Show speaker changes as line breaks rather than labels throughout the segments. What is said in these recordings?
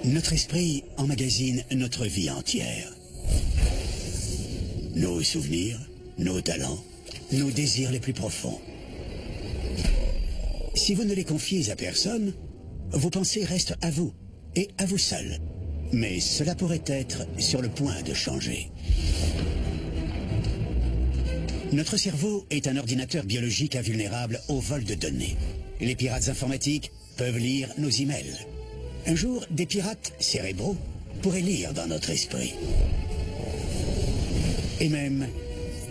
Notre esprit emmagasine notre vie entière. Nos souvenirs, nos talents, nos désirs les plus profonds. Si vous ne les confiez à personne, vos pensées restent à vous, et à vous seul. Mais cela pourrait être sur le point de changer. Notre cerveau est un ordinateur biologique invulnérable au vol de données. Les pirates informatiques peuvent lire nos emails. Un jour, des pirates cérébraux pourraient lire dans notre esprit. Et même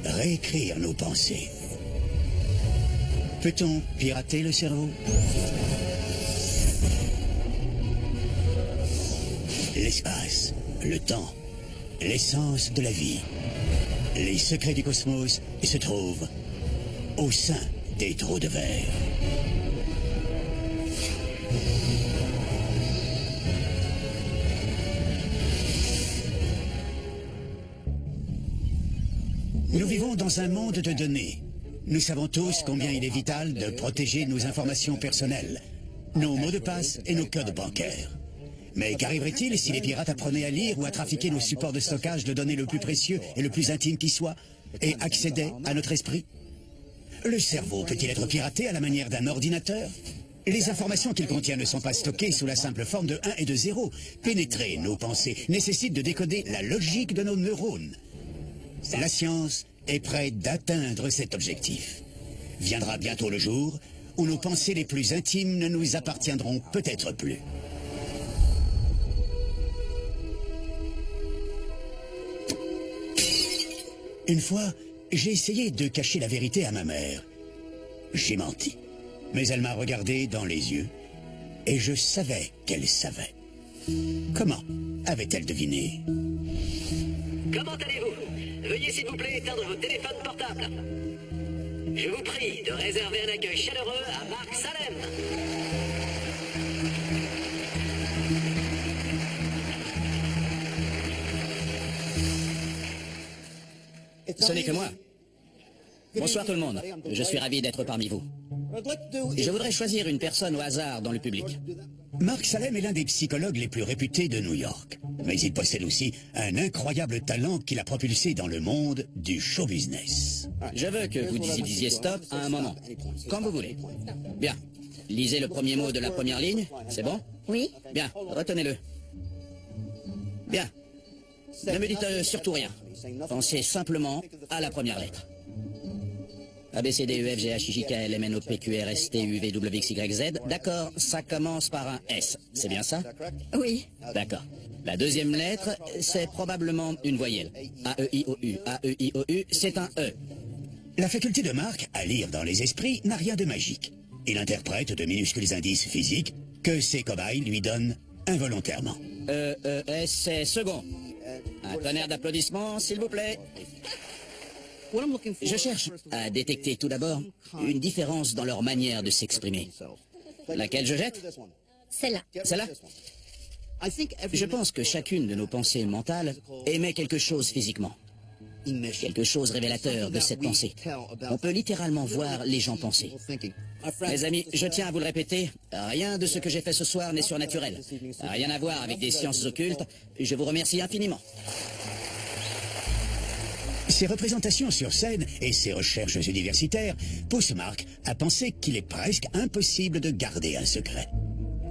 réécrire nos pensées. Peut-on pirater le cerveau? L'espace, le temps, l'essence de la vie. Les secrets du cosmos se trouvent au sein des trous de verre. Nous vivons dans un monde de données. Nous savons tous combien il est vital de protéger nos informations personnelles, nos mots de passe et nos codes bancaires. Mais qu'arriverait-il si les pirates apprenaient à lire ou à trafiquer nos supports de stockage de données le plus précieux et le plus intime qui soit, et accédaient à notre esprit? Le cerveau peut-il être piraté à la manière d'un ordinateur? Les informations qu'il contient ne sont pas stockées sous la simple forme de 1 et de 0. Pénétrer nos pensées nécessite de décoder la logique de nos neurones. La science est prête d'atteindre cet objectif. Viendra bientôt le jour où nos pensées les plus intimes ne nous appartiendront peut-être plus. Une fois, j'ai essayé de cacher la vérité à ma mère. J'ai menti. Mais elle m'a regardé dans les yeux et je savais qu'elle savait. Comment avait-elle deviné?
Comment allez-vous? Veuillez s'il vous plaît éteindre vos téléphones portables. Je vous prie de réserver un accueil chaleureux à Marc Salem.
Ce n'est que moi. Bonsoir tout le monde. Je suis ravi d'être parmi vous. Je voudrais choisir une personne au hasard dans le public.
Marc Salem est l'un des psychologues les plus réputés de New York. Mais il possède aussi un incroyable talent qui l'a propulsé dans le monde du show business.
Je veux que vous disiez stop à un moment. Quand vous voulez. Bien. Lisez le premier mot de la première ligne. C'est bon?
Oui.
Bien. Retenez-le. Bien. Ne me dites surtout rien. Pensez simplement à la première lettre. A, B, C, D, E, F, G, H, I, J, K, L, M, N, O, P, Q, R, S, T, U, V, W, X, Y, Z. D'accord, ça commence par un S. C'est bien ça?
Oui.
D'accord. La deuxième lettre, c'est probablement une voyelle. A, E, I, O, U. A, E, I, O, U, c'est un E.
La faculté de Marc à lire dans les esprits n'a rien de magique. Il interprète de minuscules indices physiques que ses cobayes lui donnent involontairement.
S, c'est second. Un tonnerre d'applaudissements, s'il vous plaît. Je cherche à détecter tout d'abord une différence dans leur manière de s'exprimer. Laquelle je jette?
Celle-là.
Celle-là? Je pense que chacune de nos pensées mentales émet quelque chose physiquement. Quelque chose révélateur de cette pensée. On peut littéralement voir les gens penser. Mes amis, je tiens à vous le répéter, rien de ce que j'ai fait ce soir n'est surnaturel. Rien à voir avec des sciences occultes. Je vous remercie infiniment.
Ses représentations sur scène et ses recherches universitaires poussent Marc à penser qu'il est presque impossible de garder un secret.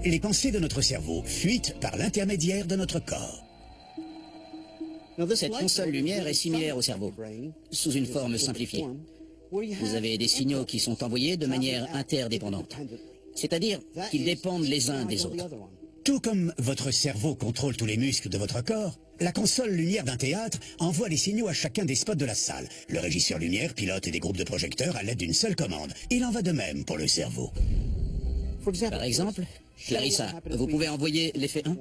Les pensées de notre cerveau fuitent par l'intermédiaire de notre corps.
Cette console lumière est similaire au cerveau, sous une forme simplifiée. Vous avez des signaux qui sont envoyés de manière interdépendante, c'est-à-dire qu'ils dépendent les uns des autres.
Tout comme votre cerveau contrôle tous les muscles de votre corps, la console lumière d'un théâtre envoie les signaux à chacun des spots de la salle. Le régisseur lumière pilote des groupes de projecteurs à l'aide d'une seule commande. Il en va de même pour le cerveau.
Par exemple, Clarissa, vous pouvez envoyer l'effet 1 ?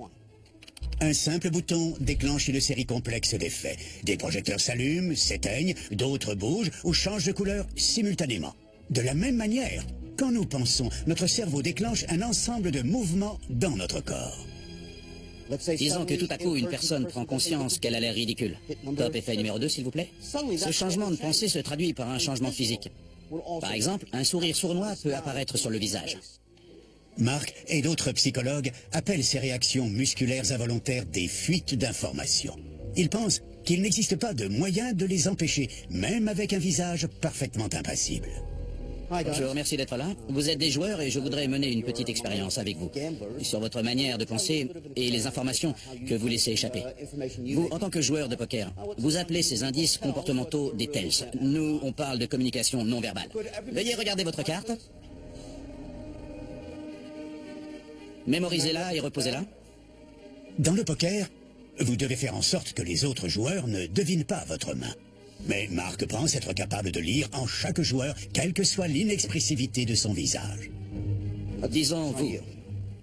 Un simple bouton déclenche une série complexe d'effets. Des projecteurs s'allument, s'éteignent, d'autres bougent ou changent de couleur simultanément. De la même manière, quand nous pensons, notre cerveau déclenche un ensemble de mouvements dans notre corps.
Disons que tout à coup, une personne prend conscience qu'elle a l'air ridicule. Top effet numéro 2, s'il vous plaît. Ce changement de pensée se traduit par un changement physique. Par exemple, un sourire sournois peut apparaître sur le visage.
Mark et d'autres psychologues appellent ces réactions musculaires involontaires des fuites d'informations. Ils pensent qu'il n'existe pas de moyen de les empêcher, même avec un visage parfaitement impassible.
Je vous remercie d'être là. Vous êtes des joueurs et je voudrais mener une petite expérience avec vous sur votre manière de penser et les informations que vous laissez échapper. Vous, en tant que joueur de poker, vous appelez ces indices comportementaux des tells. Nous, on parle de communication non verbale. Veuillez regarder votre carte. Mémorisez-la et reposez-la.
Dans le poker, vous devez faire en sorte que les autres joueurs ne devinent pas votre main. Mais Mark pense être capable de lire en chaque joueur, quelle que soit l'inexpressivité de son visage.
Disons, vous.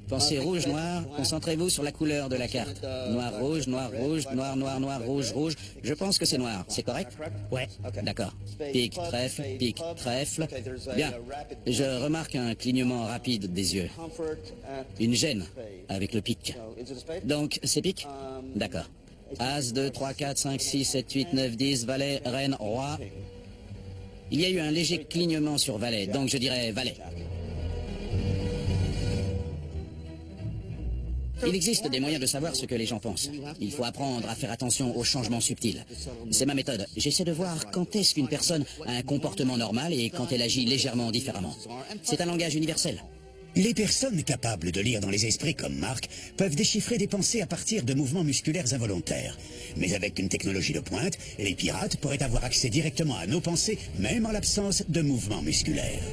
Pensez rouge-noir, concentrez-vous sur la couleur de la carte. Noir-rouge, noir-rouge, noir-noir-noir, rouge-rouge. Je pense que c'est noir, c'est correct? Ouais. D'accord. Pique, trèfle. Bien. Je remarque un clignement rapide des yeux. Une gêne avec le pique. Donc, c'est pique? D'accord. As, 2, 3, 4, 5, 6, 7, 8, 9, 10, valet, reine, roi. Il y a eu un léger clignement sur valet, donc je dirais valet. Il existe des moyens de savoir ce que les gens pensent. Il faut apprendre à faire attention aux changements subtils. C'est ma méthode. J'essaie de voir quand est-ce qu'une personne a un comportement normal et quand elle agit légèrement différemment. C'est un langage universel.
Les personnes capables de lire dans les esprits comme Mark peuvent déchiffrer des pensées à partir de mouvements musculaires involontaires. Mais avec une technologie de pointe, les pirates pourraient avoir accès directement à nos pensées, même en l'absence de mouvements musculaires.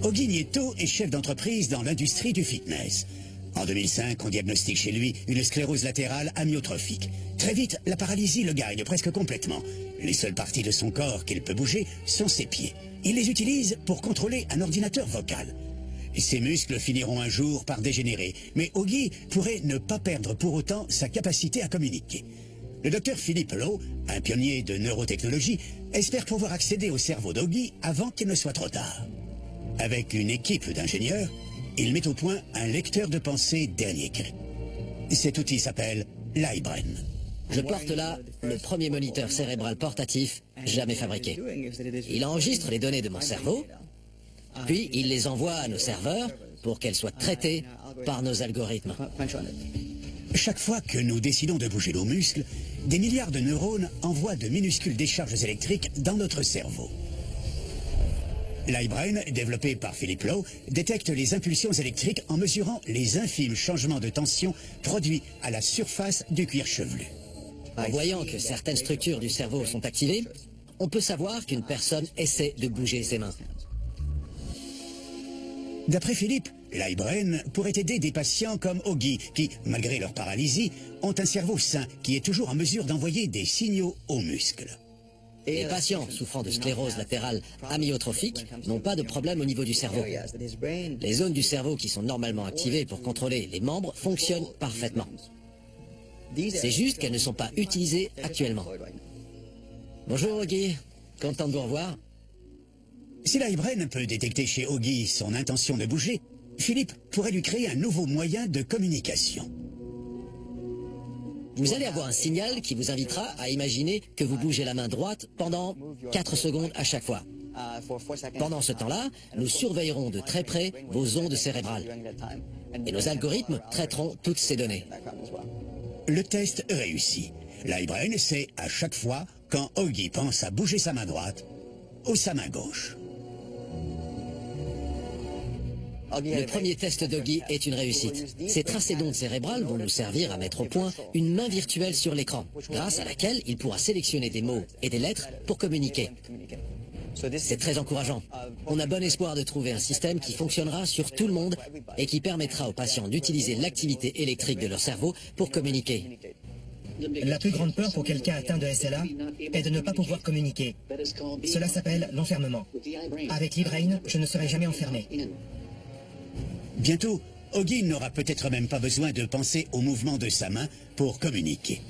Ogi Nieto est chef d'entreprise dans l'industrie du fitness. En 2005, on diagnostique chez lui une sclérose latérale amyotrophique. Très vite, la paralysie le gagne presque complètement. Les seules parties de son corps qu'il peut bouger sont ses pieds. Il les utilise pour contrôler un ordinateur vocal. Ses muscles finiront un jour par dégénérer, mais Ogi pourrait ne pas perdre pour autant sa capacité à communiquer. Le docteur Philippe Lowe, un pionnier de neurotechnologie, espère pouvoir accéder au cerveau d'Ogi avant qu'il ne soit trop tard. Avec une équipe d'ingénieurs, il met au point un lecteur de pensée dernier cri. Cet outil s'appelle LiBrain.
Je porte là le premier moniteur cérébral portatif jamais fabriqué. Il enregistre les données de mon cerveau, puis il les envoie à nos serveurs pour qu'elles soient traitées par nos algorithmes.
Chaque fois que nous décidons de bouger nos muscles, des milliards de neurones envoient de minuscules décharges électriques dans notre cerveau. LiBrain, développé par Philippe Lowe, détecte les impulsions électriques en mesurant les infimes changements de tension produits à la surface du cuir chevelu.
En voyant que certaines structures du cerveau sont activées, on peut savoir qu'une personne essaie de bouger ses mains.
D'après Philippe, LiBrain pourrait aider des patients comme Ogi qui, malgré leur paralysie, ont un cerveau sain qui est toujours en mesure d'envoyer des signaux aux muscles.
Les patients souffrant de sclérose latérale amyotrophique n'ont pas de problème au niveau du cerveau. Les zones du cerveau qui sont normalement activées pour contrôler les membres fonctionnent parfaitement. C'est juste qu'elles ne sont pas utilisées actuellement. Bonjour Ogi, content de vous revoir.
Si LiBrain peut détecter chez Ogi son intention de bouger, Philippe pourrait lui créer un nouveau moyen de communication.
Vous allez avoir un signal qui vous invitera à imaginer que vous bougez la main droite pendant 4 secondes à chaque fois. Pendant ce temps-là, nous surveillerons de très près vos ondes cérébrales. Et nos algorithmes traiteront toutes ces données.
Le test réussit. LiBrain sait à chaque fois quand Ogi pense à bouger sa main droite ou sa main gauche.
Le premier test d'Ogi est une réussite. Ces tracés d'ondes cérébrales vont nous servir à mettre au point une main virtuelle sur l'écran, grâce à laquelle il pourra sélectionner des mots et des lettres pour communiquer. C'est très encourageant. On a bon espoir de trouver un système qui fonctionnera sur tout le monde et qui permettra aux patients d'utiliser l'activité électrique de leur cerveau pour communiquer.
La plus grande peur pour quelqu'un atteint de SLA est de ne pas pouvoir communiquer. Cela s'appelle l'enfermement. Avec LiBrain, je ne serai jamais enfermé.
Bientôt, Ogi n'aura peut-être même pas besoin de penser au mouvement de sa main pour communiquer.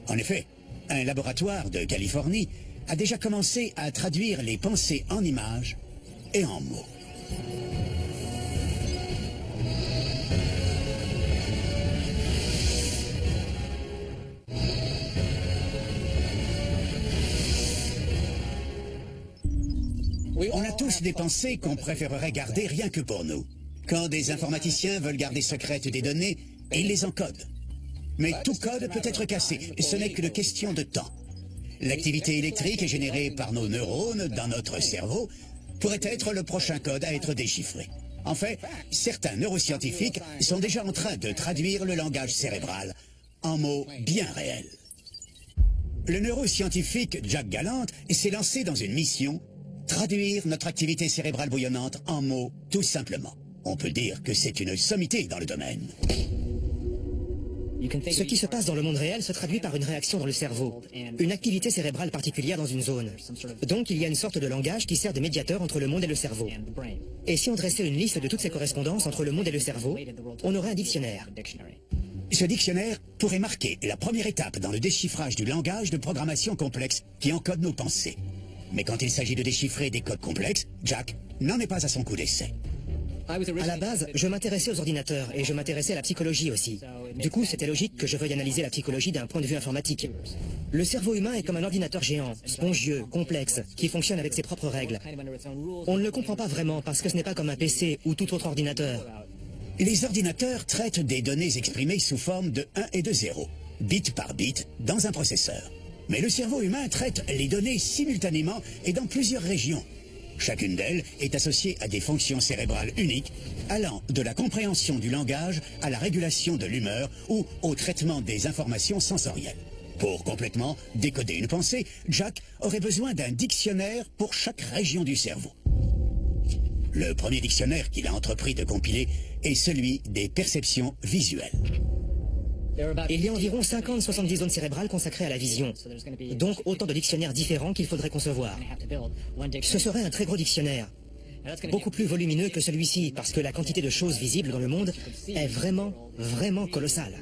En effet, un laboratoire de Californie a déjà commencé à traduire les pensées en images et en mots. On a tous tous des pensées qu'on préférerait garder rien que pour nous. Quand des informaticiens veulent garder secrètes des données, ils les encodent. Mais tout code peut être cassé, ce n'est qu'une question de temps. L'activité électrique générée par nos neurones dans notre cerveau pourrait être le prochain code à être déchiffré. En fait, certains neuroscientifiques sont déjà en train de traduire le langage cérébral en mots bien réels. Le neuroscientifique Jack Gallant s'est lancé dans une mission, traduire notre activité cérébrale bouillonnante en mots tout simplement. On peut dire que c'est une sommité dans le domaine.
Ce qui se passe dans le monde réel se traduit par une réaction dans le cerveau, une activité cérébrale particulière dans une zone. Donc il y a une sorte de langage qui sert de médiateur entre le monde et le cerveau. Et si on dressait une liste de toutes ces correspondances entre le monde et le cerveau, on aurait un dictionnaire.
Ce dictionnaire pourrait marquer la première étape dans le déchiffrage du langage de programmation complexe qui encode nos pensées. Mais quand il s'agit de déchiffrer des codes complexes, Jack n'en est pas à son coup d'essai.
À la base, je m'intéressais aux ordinateurs et je m'intéressais à la psychologie aussi. Du coup, c'était logique que je veuille analyser la psychologie d'un point de vue informatique. Le cerveau humain est comme un ordinateur géant, spongieux, complexe, qui fonctionne avec ses propres règles. On ne le comprend pas vraiment parce que ce n'est pas comme un PC ou tout autre ordinateur.
Les ordinateurs traitent des données exprimées sous forme de 1 et de 0, bit par bit, dans un processeur. Mais le cerveau humain traite les données simultanément et dans plusieurs régions. Chacune d'elles est associée à des fonctions cérébrales uniques, allant de la compréhension du langage à la régulation de l'humeur ou au traitement des informations sensorielles. Pour complètement décoder une pensée, Jack aurait besoin d'un dictionnaire pour chaque région du cerveau. Le premier dictionnaire qu'il a entrepris de compiler est celui des perceptions visuelles.
Il y a environ 50-70 zones cérébrales consacrées à la vision. Donc autant de dictionnaires différents qu'il faudrait concevoir. Ce serait un très gros dictionnaire. Beaucoup plus volumineux que celui-ci, parce que la quantité de choses visibles dans le monde est vraiment colossale.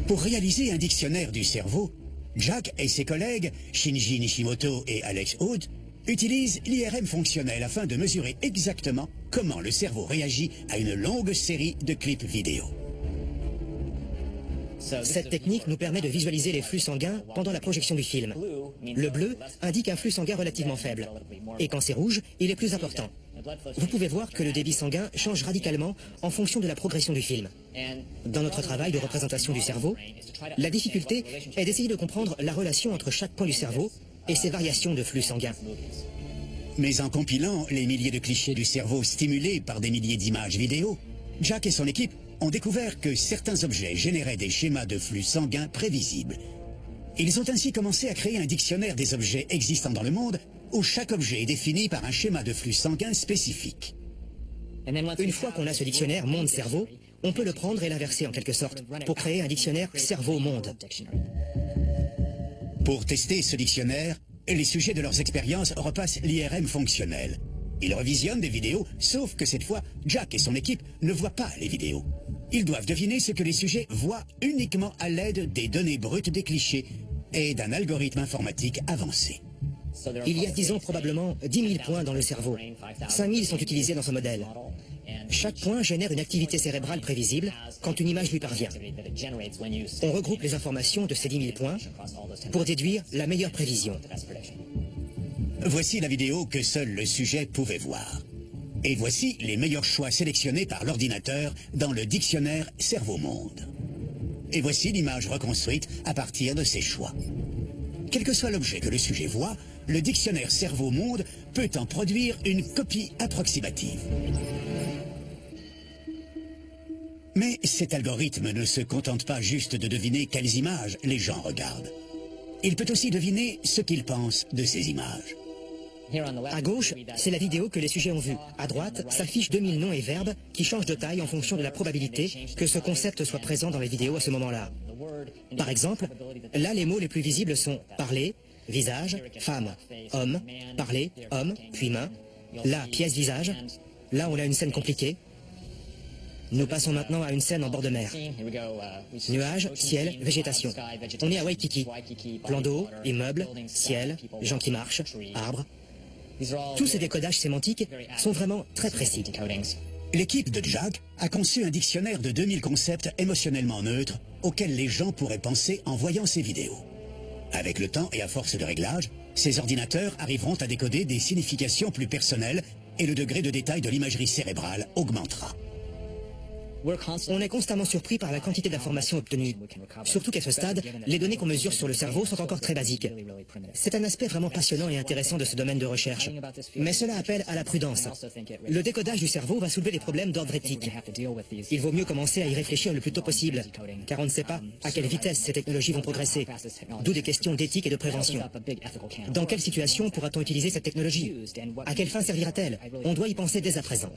Pour réaliser un dictionnaire du cerveau, Jack et ses collègues, Shinji Nishimoto et Alex Hood, utilisent l'IRM fonctionnel afin de mesurer exactement comment le cerveau réagit à une longue série de clips vidéo.
Cette technique nous permet de visualiser les flux sanguins pendant la projection du film. Le bleu indique un flux sanguin relativement faible. Et quand c'est rouge, il est plus important. Vous pouvez voir que le débit sanguin change radicalement en fonction de la progression du film. Dans notre travail de représentation du cerveau, la difficulté est d'essayer de comprendre la relation entre chaque point du cerveau et ses variations de flux sanguin.
Mais en compilant les milliers de clichés du cerveau stimulés par des milliers d'images vidéo, Jack et son équipe ont découvert que certains objets généraient des schémas de flux sanguins prévisibles. Ils ont ainsi commencé à créer un dictionnaire des objets existants dans le monde où chaque objet est défini par un schéma de flux sanguin spécifique.
Une fois qu'on a ce dictionnaire monde-cerveau, on peut le prendre et l'inverser en quelque sorte pour créer un dictionnaire cerveau-monde.
Pour tester ce dictionnaire, les sujets de leurs expériences repassent l'IRM fonctionnel. Ils revisionnent des vidéos, sauf que cette fois, Jack et son équipe ne voient pas les vidéos. Ils doivent deviner ce que les sujets voient uniquement à l'aide des données brutes des clichés et d'un algorithme informatique avancé.
Il y a, disons, probablement 10 000 points dans le cerveau. 5 000 sont utilisés dans ce modèle. Chaque point génère une activité cérébrale prévisible quand une image lui parvient. On regroupe les informations de ces 10 000 points pour déduire la meilleure prévision.
Voici la vidéo que seul le sujet pouvait voir. Et voici les meilleurs choix sélectionnés par l'ordinateur dans le dictionnaire Cerveau-Monde. Et voici l'image reconstruite à partir de ces choix. Quel que soit l'objet que le sujet voit, le dictionnaire Cerveau-Monde peut en produire une copie approximative. Mais cet algorithme ne se contente pas juste de deviner quelles images les gens regardent. Il peut aussi deviner ce qu'ils pensent de ces images.
À gauche, c'est la vidéo que les sujets ont vue. À droite, s'affichent 2000 noms et verbes qui changent de taille en fonction de la probabilité que ce concept soit présent dans les vidéos à ce moment-là. Par exemple, là les mots les plus visibles sont parler, visage, femme, homme, parler, homme, puis main. Là, pièce, visage. Là, on a une scène compliquée. Nous passons maintenant à une scène en bord de mer. Nuages, ciel, végétation. On est à Waikiki. Plan d'eau, immeuble, ciel, gens qui marchent, arbres. Tous ces décodages sémantiques sont vraiment très précis.
L'équipe de Jack a conçu un dictionnaire de 2000 concepts émotionnellement neutres auxquels les gens pourraient penser en voyant ces vidéos. Avec le temps et à force de réglage, ces ordinateurs arriveront à décoder des significations plus personnelles et le degré de détail de l'imagerie cérébrale augmentera.
On est constamment surpris par la quantité d'informations obtenues. Surtout qu'à ce stade, les données qu'on mesure sur le cerveau sont encore très basiques. C'est un aspect vraiment passionnant et intéressant de ce domaine de recherche. Mais cela appelle à la prudence. Le décodage du cerveau va soulever des problèmes d'ordre éthique. Il vaut mieux commencer à y réfléchir le plus tôt possible, car on ne sait pas à quelle vitesse ces technologies vont progresser. D'où des questions d'éthique et de prévention. Dans quelle situation pourra-t-on utiliser cette technologie? À quelle fin servira-t-elle? On doit y penser dès à présent.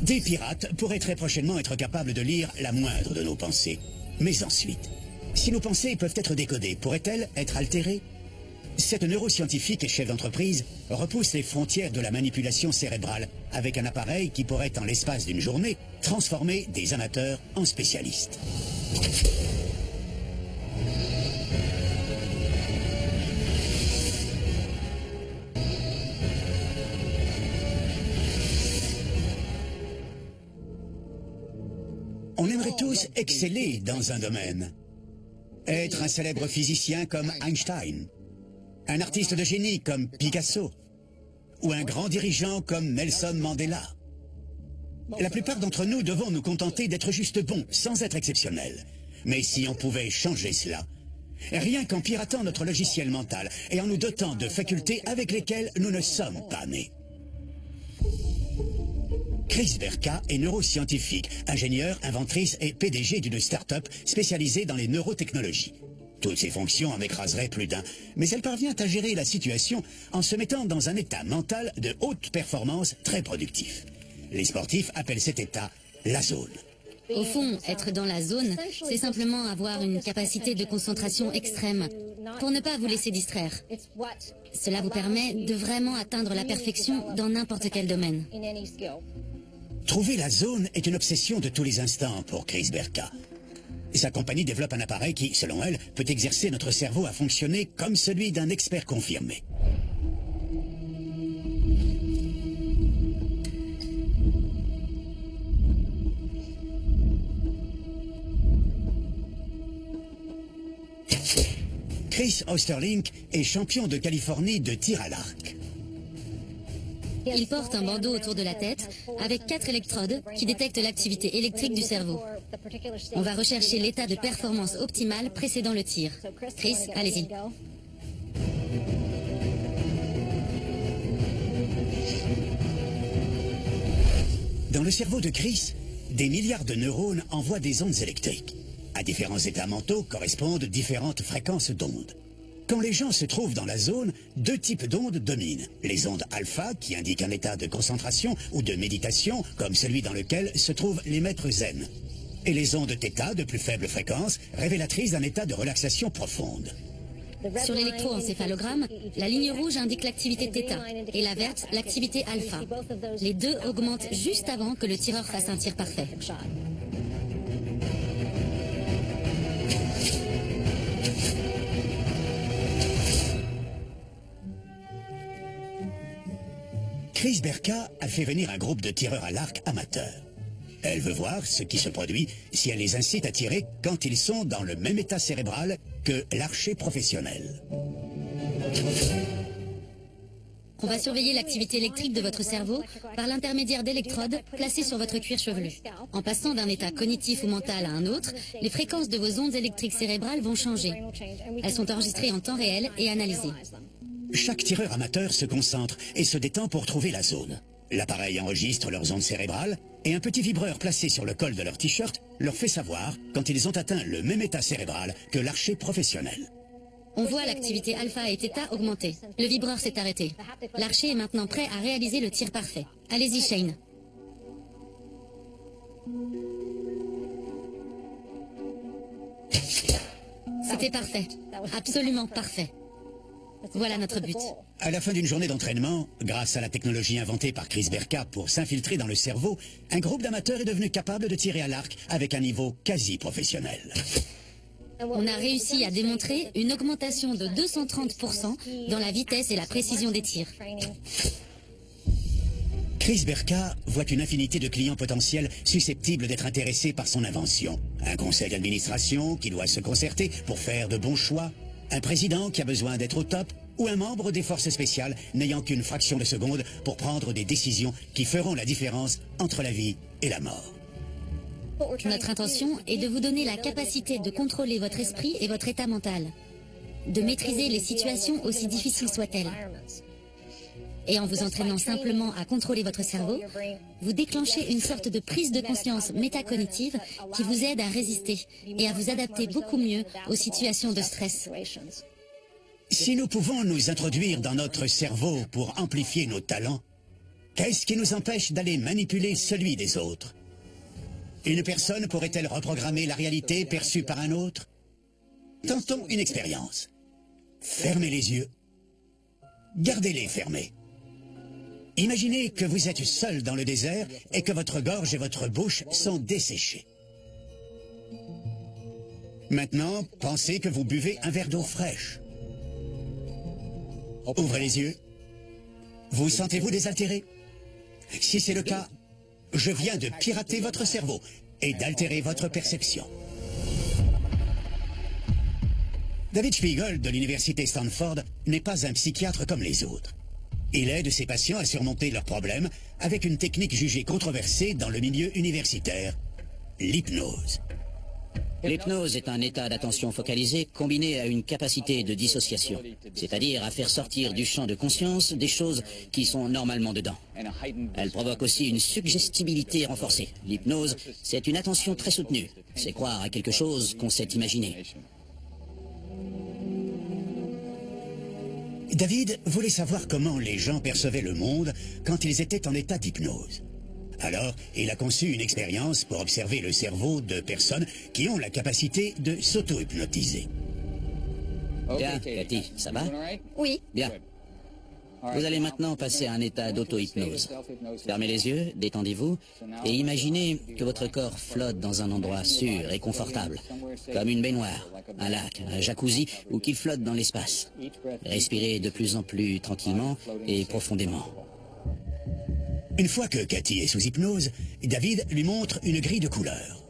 Des pirates pourraient très prochainement être capables de lire la moindre de nos pensées. Mais ensuite, si nos pensées peuvent être décodées, pourraient-elles être altérées? Cette neuroscientifique et chef d'entreprise repousse les frontières de la manipulation cérébrale avec un appareil qui pourrait, en l'espace d'une journée, transformer des amateurs en spécialistes. On aimerait tous exceller dans un domaine. Être un célèbre physicien comme Einstein, un artiste de génie comme Picasso, ou un grand dirigeant comme Nelson Mandela. La plupart d'entre nous devons nous contenter d'être juste bons, sans être exceptionnels. Mais si on pouvait changer cela, rien qu'en piratant notre logiciel mental et en nous dotant de facultés avec lesquelles nous ne sommes pas nés. Chris Berka est neuroscientifique, ingénieur, inventrice et PDG d'une start-up spécialisée dans les neurotechnologies. Toutes ses fonctions en écraseraient plus d'un, mais elle parvient à gérer la situation en se mettant dans un état mental de haute performance très productif. Les sportifs appellent cet état la zone.
Au fond, être dans la zone, c'est simplement avoir une capacité de concentration extrême, pour ne pas vous laisser distraire. Cela vous permet de vraiment atteindre la perfection dans n'importe quel domaine.
Trouver la zone est une obsession de tous les instants pour Chris Berka. Sa compagnie développe un appareil qui, selon elle, peut exercer notre cerveau à fonctionner comme celui d'un expert confirmé. Chris Osterlink est champion de Californie de tir à l'arc.
Il porte un bandeau autour de la tête avec 4 électrodes qui détectent l'activité électrique du cerveau. On va rechercher l'état de performance optimale précédant le tir. Chris, allez-y.
Dans le cerveau de Chris, des milliards de neurones envoient des ondes électriques. À différents états mentaux correspondent différentes fréquences d'ondes. Quand les gens se trouvent dans la zone, 2 types d'ondes dominent. Les ondes alpha, qui indiquent un état de concentration ou de méditation, comme celui dans lequel se trouvent les maîtres zen. Et les ondes θ, de plus faible fréquence, révélatrices d'un état de relaxation profonde.
Sur l'électroencéphalogramme, la ligne rouge indique l'activité θ et la verte l'activité alpha. Les deux augmentent juste avant que le tireur fasse un tir parfait.
Chris Berka a fait venir un groupe de tireurs à l'arc amateurs. Elle veut voir ce qui se produit si elle les incite à tirer quand ils sont dans le même état cérébral que l'archer professionnel.
On va surveiller l'activité électrique de votre cerveau par l'intermédiaire d'électrodes placées sur votre cuir chevelu. En passant d'un état cognitif ou mental à un autre, les fréquences de vos ondes électriques cérébrales vont changer. Elles sont enregistrées en temps réel et analysées.
Chaque tireur amateur se concentre et se détend pour trouver la zone. L'appareil enregistre leurs ondes cérébrales et un petit vibreur placé sur le col de leur t-shirt leur fait savoir quand ils ont atteint le même état cérébral que l'archer professionnel.
On voit l'activité alpha et θ augmenter. Le vibreur s'est arrêté. L'archer est maintenant prêt à réaliser le tir parfait. Allez-y, Shane. C'était parfait. Absolument parfait. Voilà notre but.
À la fin d'une journée d'entraînement, grâce à la technologie inventée par Chris Berka pour s'infiltrer dans le cerveau, un groupe d'amateurs est devenu capable de tirer à l'arc avec un niveau quasi professionnel.
On a réussi à démontrer une augmentation de 230% dans la vitesse et la précision des tirs.
Chris Berka voit une infinité de clients potentiels susceptibles d'être intéressés par son invention. Un conseil d'administration qui doit se concerter pour faire de bons choix, un président qui a besoin d'être au top, ou un membre des forces spéciales n'ayant qu'une fraction de seconde pour prendre des décisions qui feront la différence entre la vie et la mort.
Notre intention est de vous donner la capacité de contrôler votre esprit et votre état mental, de maîtriser les situations aussi difficiles soient-elles. Et en vous entraînant simplement à contrôler votre cerveau, vous déclenchez une sorte de prise de conscience métacognitive qui vous aide à résister et à vous adapter beaucoup mieux aux situations de stress.
Si nous pouvons nous introduire dans notre cerveau pour amplifier nos talents, qu'est-ce qui nous empêche d'aller manipuler celui des autres? Une personne pourrait-elle reprogrammer la réalité perçue par un autre? Tentons une expérience. Fermez les yeux. Gardez-les fermés. Imaginez que vous êtes seul dans le désert et que votre gorge et votre bouche sont desséchées. Maintenant, pensez que vous buvez un verre d'eau fraîche. Ouvrez les yeux. Vous sentez-vous désaltéré? Si c'est le cas, je viens de pirater votre cerveau et d'altérer votre perception. David Spiegel de l'université Stanford n'est pas un psychiatre comme les autres. Il aide ses patients à surmonter leurs problèmes avec une technique jugée controversée dans le milieu universitaire, l'hypnose.
L'hypnose est un état d'attention focalisée combiné à une capacité de dissociation, c'est-à-dire à faire sortir du champ de conscience des choses qui sont normalement dedans. Elle provoque aussi une suggestibilité renforcée. L'hypnose, c'est une attention très soutenue. C'est croire à quelque chose qu'on s'est imaginé.
David voulait savoir comment les gens percevaient le monde quand ils étaient en état d'hypnose. Alors, il a conçu une expérience pour observer le cerveau de personnes qui ont la capacité de s'auto-hypnotiser.
Bien, Cathy, ça va?
Oui.
Bien. Vous allez maintenant passer à un état d'auto-hypnose. Fermez les yeux, détendez-vous, et imaginez que votre corps flotte dans un endroit sûr et confortable, comme une baignoire, un lac, un jacuzzi, ou qu'il flotte dans l'espace. Respirez de plus en plus tranquillement et profondément.
Une fois que Cathy est sous hypnose, David lui montre une grille de couleurs.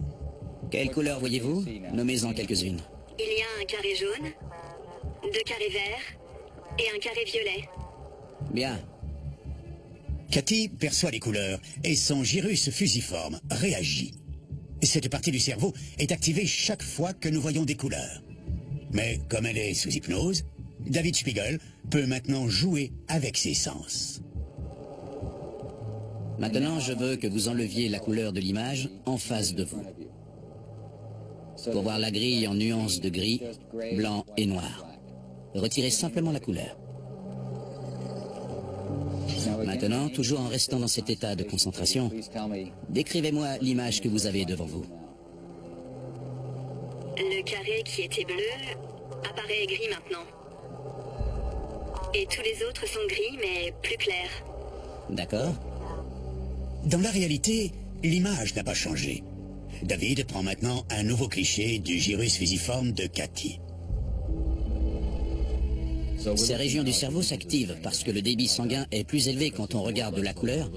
Quelle couleur voyez-vous? Nommez-en quelques-unes.
Il y a un carré jaune, 2 carrés verts et un carré violet.
Bien.
Cathy perçoit les couleurs et son gyrus fusiforme réagit. Cette partie du cerveau est activée chaque fois que nous voyons des couleurs. Mais comme elle est sous hypnose, David Spiegel peut maintenant jouer avec ses sens.
Maintenant, je veux que vous enleviez la couleur de l'image en face de vous. Pour voir la grille en nuances de gris, blanc et noir. Retirez simplement la couleur. Maintenant, toujours en restant dans cet état de concentration, décrivez-moi l'image que vous avez devant vous.
Le carré qui était bleu apparaît gris maintenant. Et tous les autres sont gris, mais plus clairs.
D'accord.
Dans la réalité, l'image n'a pas changé. David prend maintenant un nouveau cliché du gyrus fusiforme de Cathy.
Ces régions du cerveau s'activent parce que le débit sanguin est plus élevé quand on regarde de la couleur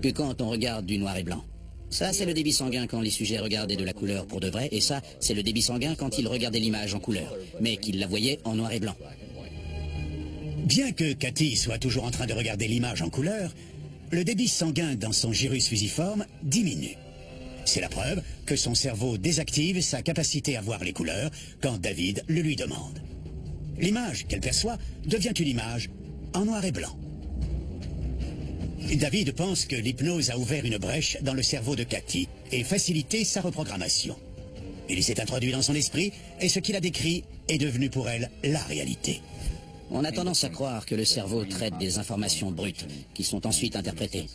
que quand on regarde du noir et blanc. Ça, c'est le débit sanguin quand les sujets regardaient de la couleur pour de vrai, et ça, c'est le débit sanguin quand ils regardaient l'image en couleur, mais qu'ils la voyaient en noir et blanc.
Bien que Cathy soit toujours en train de regarder l'image en couleur, le débit sanguin dans son gyrus fusiforme diminue. C'est la preuve que son cerveau désactive sa capacité à voir les couleurs quand David le lui demande. L'image qu'elle perçoit devient une image en noir et blanc. David pense que l'hypnose a ouvert une brèche dans le cerveau de Cathy et facilité sa reprogrammation. Il s'est introduit dans son esprit et ce qu'il a décrit est devenu pour elle la réalité.
On a tendance à croire que le cerveau traite des informations brutes, qui sont ensuite interprétées.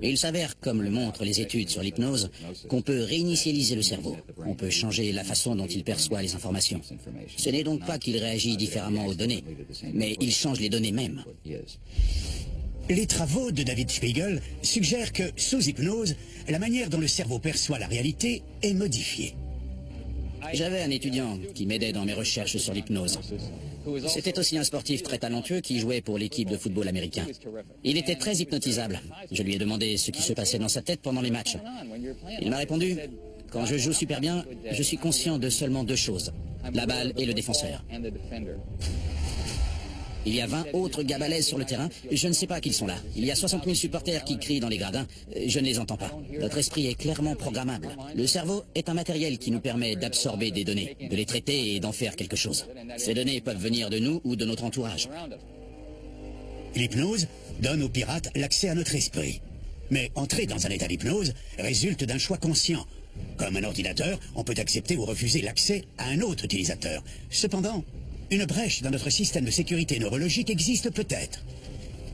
Mais il s'avère, comme le montrent les études sur l'hypnose, qu'on peut réinitialiser le cerveau. On peut changer la façon dont il perçoit les informations. Ce n'est donc pas qu'il réagit différemment aux données, mais il change les données mêmes.
Les travaux de David Spiegel suggèrent que, sous hypnose, la manière dont le cerveau perçoit la réalité est modifiée.
J'avais un étudiant qui m'aidait dans mes recherches sur l'hypnose. C'était aussi un sportif très talentueux qui jouait pour l'équipe de football américain. Il était très hypnotisable. Je lui ai demandé ce qui se passait dans sa tête pendant les matchs. Il m'a répondu, « Quand je joue super bien, je suis conscient de seulement 2 choses, la balle et le défenseur. » Il y a 20 autres gars balèzes sur le terrain, je ne sais pas qui ils sont là. Il y a 60 000 supporters qui crient dans les gradins, je ne les entends pas. Notre esprit est clairement programmable. Le cerveau est un matériel qui nous permet d'absorber des données, de les traiter et d'en faire quelque chose. Ces données peuvent venir de nous ou de notre entourage.
L'hypnose donne aux pirates l'accès à notre esprit. Mais entrer dans un état d'hypnose résulte d'un choix conscient. Comme un ordinateur, on peut accepter ou refuser l'accès à un autre utilisateur. Cependant, une brèche dans notre système de sécurité neurologique existe peut-être.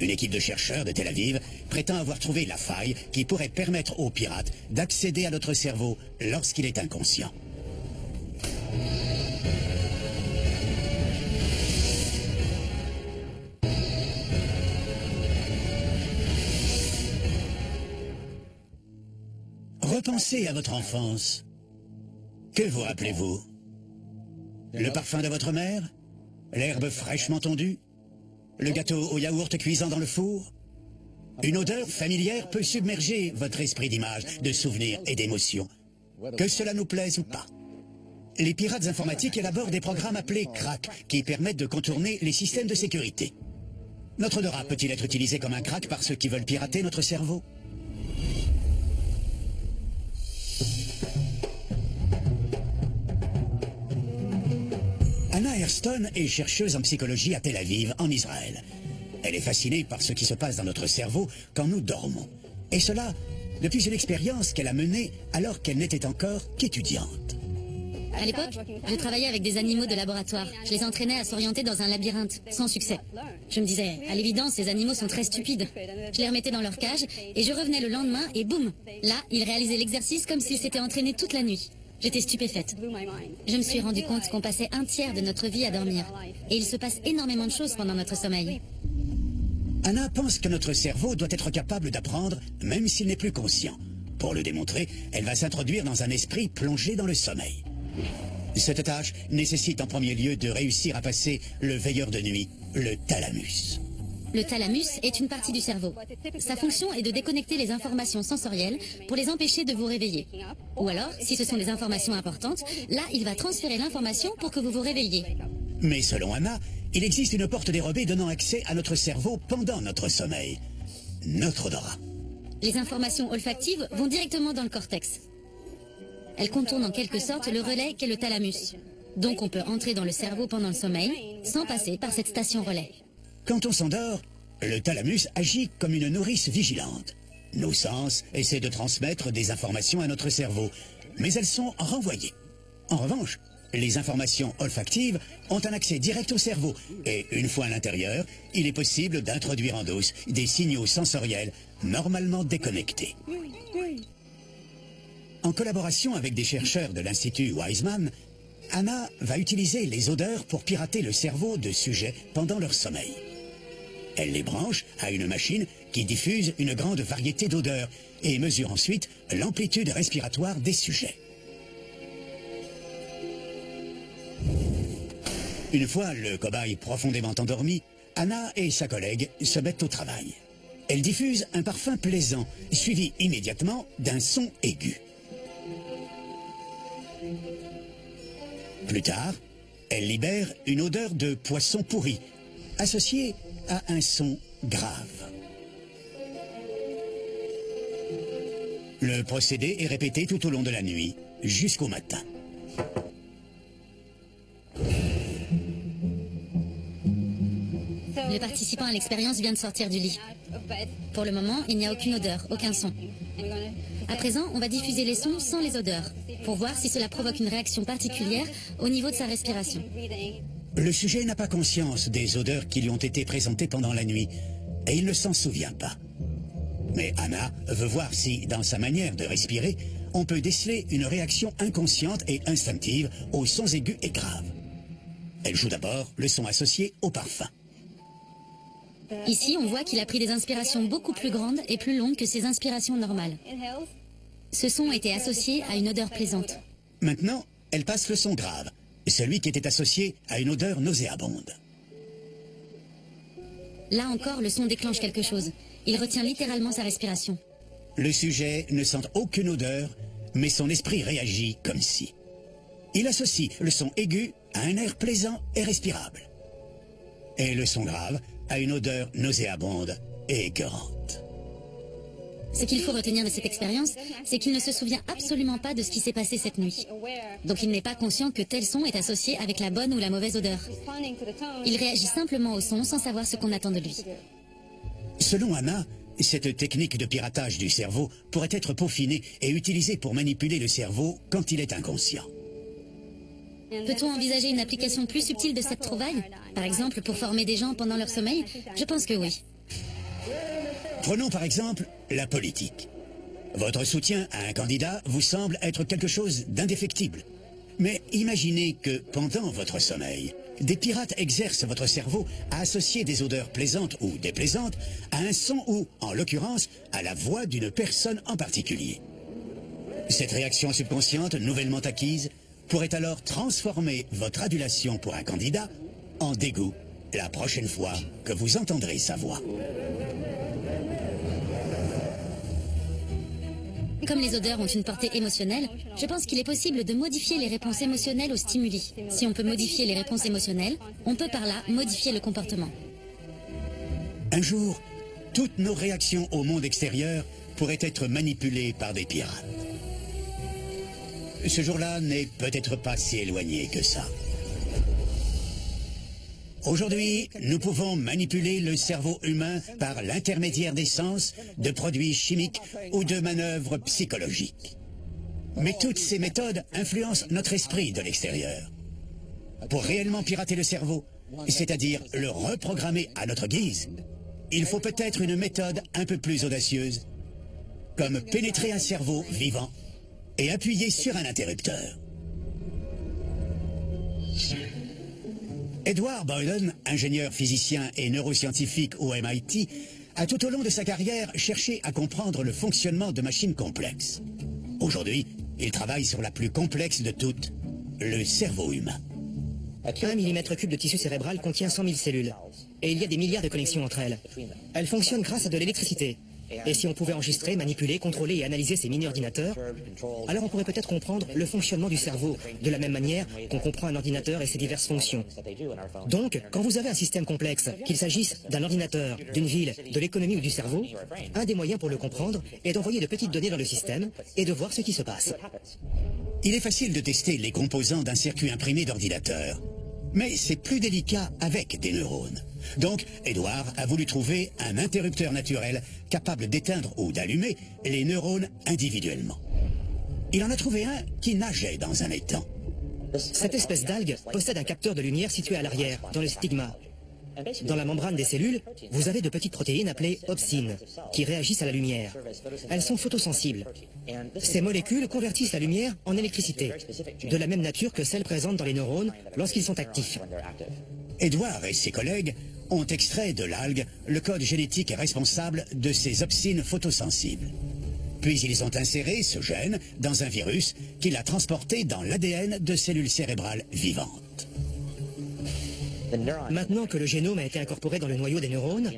Une équipe de chercheurs de Tel Aviv prétend avoir trouvé la faille qui pourrait permettre aux pirates d'accéder à notre cerveau lorsqu'il est inconscient. Repensez à votre enfance. Que vous rappelez-vous? Le parfum de votre mère? L'herbe fraîchement tondue? Le gâteau au yaourt cuisant dans le four? Une odeur familière peut submerger votre esprit d'images, de souvenirs et d'émotions. Que cela nous plaise ou pas. Les pirates informatiques élaborent des programmes appelés crack, qui permettent de contourner les systèmes de sécurité. Notre odorat peut-il être utilisé comme un crack par ceux qui veulent pirater notre cerveau? Anna Hairston est chercheuse en psychologie à Tel Aviv, en Israël. Elle est fascinée par ce qui se passe dans notre cerveau quand nous dormons. Et cela depuis une expérience qu'elle a menée alors qu'elle n'était encore qu'étudiante.
À l'époque, je travaillais avec des animaux de laboratoire. Je les entraînais à s'orienter dans un labyrinthe, sans succès. Je me disais, à l'évidence, ces animaux sont très stupides. Je les remettais dans leur cage et je revenais le lendemain et boum! Là, ils réalisaient l'exercice comme s'ils s'étaient entraînés toute la nuit. J'étais stupéfaite. Je me suis rendu compte qu'on passait un tiers de notre vie à dormir. Et il se passe énormément de choses pendant notre sommeil.
Anna pense que notre cerveau doit être capable d'apprendre, même s'il n'est plus conscient. Pour le démontrer, elle va s'introduire dans un esprit plongé dans le sommeil. Cette tâche nécessite en premier lieu de réussir à passer le veilleur de nuit, le thalamus.
Le thalamus est une partie du cerveau. Sa fonction est de déconnecter les informations sensorielles pour les empêcher de vous réveiller. Ou alors, si ce sont des informations importantes, là, il va transférer l'information pour que vous vous réveilliez.
Mais selon Anna, il existe une porte dérobée donnant accès à notre cerveau pendant notre sommeil. Notre odorat.
Les informations olfactives vont directement dans le cortex. Elles contournent en quelque sorte le relais qu'est le thalamus. Donc on peut entrer dans le cerveau pendant le sommeil sans passer par cette station relais.
Quand on s'endort, le thalamus agit comme une nourrice vigilante. Nos sens essaient de transmettre des informations à notre cerveau, mais elles sont renvoyées. En revanche, les informations olfactives ont un accès direct au cerveau et une fois à l'intérieur, il est possible d'introduire en dose des signaux sensoriels normalement déconnectés. En collaboration avec des chercheurs de l'Institut Weizmann, Anna va utiliser les odeurs pour pirater le cerveau de sujets pendant leur sommeil. Elle les branche à une machine qui diffuse une grande variété d'odeurs et mesure ensuite l'amplitude respiratoire des sujets. Une fois le cobaye profondément endormi, Anna et sa collègue se mettent au travail. Elle diffuse un parfum plaisant, suivi immédiatement d'un son aigu. Plus tard, elle libère une odeur de poisson pourri, associée à un son grave. Le procédé est répété tout au long de la nuit, jusqu'au matin.
Le participant à l'expérience vient de sortir du lit. Pour le moment, il n'y a aucune odeur, aucun son. À présent, on va diffuser les sons sans les odeurs, pour voir si cela provoque une réaction particulière au niveau de sa respiration.
Le sujet n'a pas conscience des odeurs qui lui ont été présentées pendant la nuit, et il ne s'en souvient pas. Mais Anna veut voir si, dans sa manière de respirer, on peut déceler une réaction inconsciente et instinctive aux sons aigus et graves. Elle joue d'abord le son associé au parfum.
Ici, on voit qu'il a pris des inspirations beaucoup plus grandes et plus longues que ses inspirations normales. Ce son était associé à une odeur plaisante.
Maintenant, elle passe le son grave, celui qui était associé à une odeur nauséabonde.
Là encore, le son déclenche quelque chose. Il retient littéralement sa respiration.
Le sujet ne sent aucune odeur, mais son esprit réagit comme si. Il associe le son aigu à un air plaisant et respirable. Et le son grave a une odeur nauséabonde et écœurante.
Ce qu'il faut retenir de cette expérience, c'est qu'il ne se souvient absolument pas de ce qui s'est passé cette nuit. Donc il n'est pas conscient que tel son est associé avec la bonne ou la mauvaise odeur. Il réagit simplement au son sans savoir ce qu'on attend de lui.
Selon Anna, cette technique de piratage du cerveau pourrait être peaufinée et utilisée pour manipuler le cerveau quand il est inconscient.
Peut-on envisager une application plus subtile de cette trouvaille? Par exemple, pour former des gens pendant leur sommeil? Je pense que oui.
Prenons par exemple la politique. Votre soutien à un candidat vous semble être quelque chose d'indéfectible. Mais imaginez que pendant votre sommeil, des pirates exercent votre cerveau à associer des odeurs plaisantes ou déplaisantes à un son ou, en l'occurrence, à la voix d'une personne en particulier. Cette réaction subconsciente nouvellement acquise pourrait alors transformer votre adulation pour un candidat en dégoût la prochaine fois que vous entendrez sa voix.
Comme les odeurs ont une portée émotionnelle, je pense qu'il est possible de modifier les réponses émotionnelles aux stimuli. Si on peut modifier les réponses émotionnelles, on peut par là modifier le comportement.
Un jour, toutes nos réactions au monde extérieur pourraient être manipulées par des pirates. Ce jour-là n'est peut-être pas si éloigné que ça. Aujourd'hui, nous pouvons manipuler le cerveau humain par l'intermédiaire des sens, de produits chimiques ou de manœuvres psychologiques. Mais toutes ces méthodes influencent notre esprit de l'extérieur. Pour réellement pirater le cerveau, c'est-à-dire le reprogrammer à notre guise, il faut peut-être une méthode un peu plus audacieuse, comme pénétrer un cerveau vivant et appuyer sur un interrupteur. Edward Boylan, ingénieur physicien et neuroscientifique au MIT, a tout au long de sa carrière cherché à comprendre le fonctionnement de machines complexes. Aujourd'hui, il travaille sur la plus complexe de toutes, le cerveau humain.
1 mm3 de tissu cérébral contient 100 000 cellules. Et il y a des milliards de connexions entre elles. Elles fonctionnent grâce à de l'électricité. Et si on pouvait enregistrer, manipuler, contrôler et analyser ces mini-ordinateurs, alors on pourrait peut-être comprendre le fonctionnement du cerveau, de la même manière qu'on comprend un ordinateur et ses diverses fonctions. Donc, quand vous avez un système complexe, qu'il s'agisse d'un ordinateur, d'une ville, de l'économie ou du cerveau, un des moyens pour le comprendre est d'envoyer de petites données dans le système et de voir ce qui se passe.
Il est facile de tester les composants d'un circuit imprimé d'ordinateur, mais c'est plus délicat avec des neurones. Donc, Edward a voulu trouver un interrupteur naturel capable d'éteindre ou d'allumer les neurones individuellement. Il en a trouvé un qui nageait dans un étang.
Cette espèce d'algue possède un capteur de lumière situé à l'arrière, dans le stigma. Dans la membrane des cellules, vous avez de petites protéines appelées opsines, qui réagissent à la lumière. Elles sont photosensibles. Ces molécules convertissent la lumière en électricité, de la même nature que celle présente dans les neurones lorsqu'ils sont actifs.
Edward et ses collègues ont extrait de l'algue le code génétique responsable de ces opsines photosensibles. Puis ils ont inséré ce gène dans un virus qui l'a transporté dans l'ADN de cellules cérébrales vivantes.
Maintenant que le génome a été incorporé dans le noyau des neurones,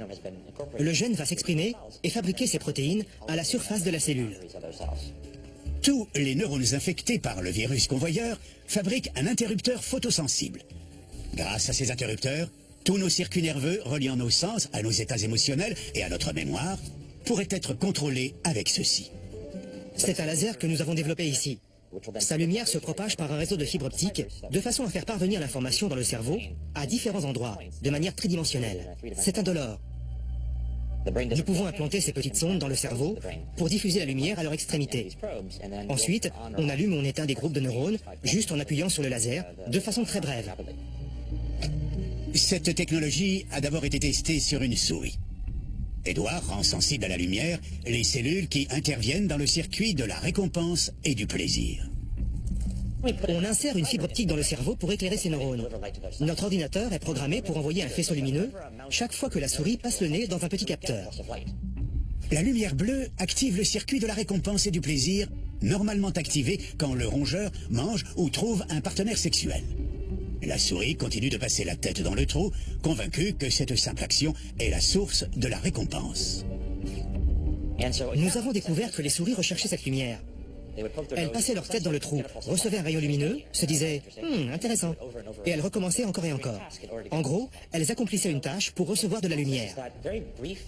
le gène va s'exprimer et fabriquer ses protéines à la surface de la cellule.
Tous les neurones infectés par le virus convoyeur fabriquent un interrupteur photosensible. Grâce à ces interrupteurs, tous nos circuits nerveux reliant nos sens à nos états émotionnels et à notre mémoire pourraient être contrôlés avec ceci.
C'est un laser que nous avons développé ici. Sa lumière se propage par un réseau de fibres optiques de façon à faire parvenir l'information dans le cerveau à différents endroits, de manière tridimensionnelle. C'est indolore. Nous pouvons implanter ces petites sondes dans le cerveau pour diffuser la lumière à leur extrémité. Ensuite, on allume ou on éteint des groupes de neurones juste en appuyant sur le laser de façon très brève.
Cette technologie a d'abord été testée sur une souris. Edward rend sensibles à la lumière les cellules qui interviennent dans le circuit de la récompense et du plaisir.
On insère une fibre optique dans le cerveau pour éclairer ces neurones. Notre ordinateur est programmé pour envoyer un faisceau lumineux chaque fois que la souris passe le nez dans un petit capteur.
La lumière bleue active le circuit de la récompense et du plaisir, normalement activé quand le rongeur mange ou trouve un partenaire sexuel. La souris continue de passer la tête dans le trou, convaincue que cette simple action est la source de la récompense.
Nous avons découvert que les souris recherchaient cette lumière. Elles passaient leur tête dans le trou, recevaient un rayon lumineux, se disaient « intéressant », et elles recommençaient encore et encore. En gros, elles accomplissaient une tâche pour recevoir de la lumière.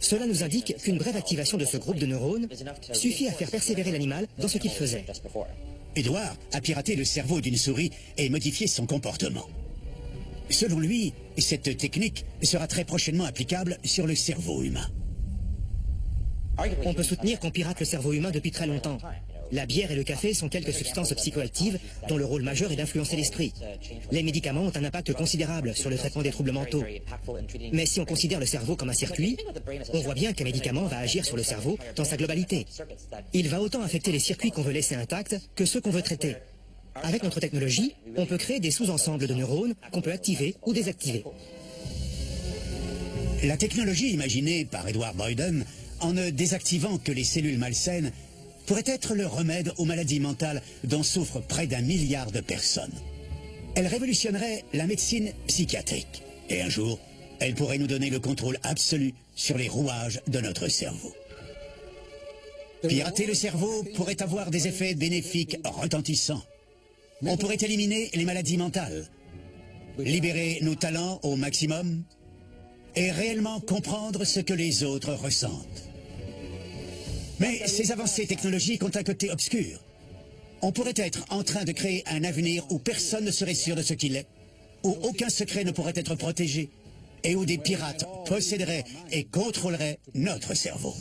Cela nous indique qu'une brève activation de ce groupe de neurones suffit à faire persévérer l'animal dans ce qu'il faisait.
Edward a piraté le cerveau d'une souris et modifié son comportement. Selon lui, cette technique sera très prochainement applicable sur le cerveau humain.
On peut soutenir qu'on pirate le cerveau humain depuis très longtemps. La bière et le café sont quelques substances psychoactives dont le rôle majeur est d'influencer l'esprit. Les médicaments ont un impact considérable sur le traitement des troubles mentaux. Mais si on considère le cerveau comme un circuit, on voit bien qu'un médicament va agir sur le cerveau dans sa globalité. Il va autant affecter les circuits qu'on veut laisser intacts que ceux qu'on veut traiter. Avec notre technologie, on peut créer des sous-ensembles de neurones qu'on peut activer ou désactiver.
La technologie imaginée par Edward Boyden, en ne désactivant que les cellules malsaines, pourrait être le remède aux maladies mentales dont souffrent près d'1 milliard de personnes. Elle révolutionnerait la médecine psychiatrique. Et un jour, elle pourrait nous donner le contrôle absolu sur les rouages de notre cerveau. Pirater le cerveau pourrait avoir des effets bénéfiques retentissants. On pourrait éliminer les maladies mentales, libérer nos talents au maximum et réellement comprendre ce que les autres ressentent. Mais ces avancées technologiques ont un côté obscur. On pourrait être en train de créer un avenir où personne ne serait sûr de ce qu'il est, où aucun secret ne pourrait être protégé, et où des pirates posséderaient et contrôleraient notre cerveau.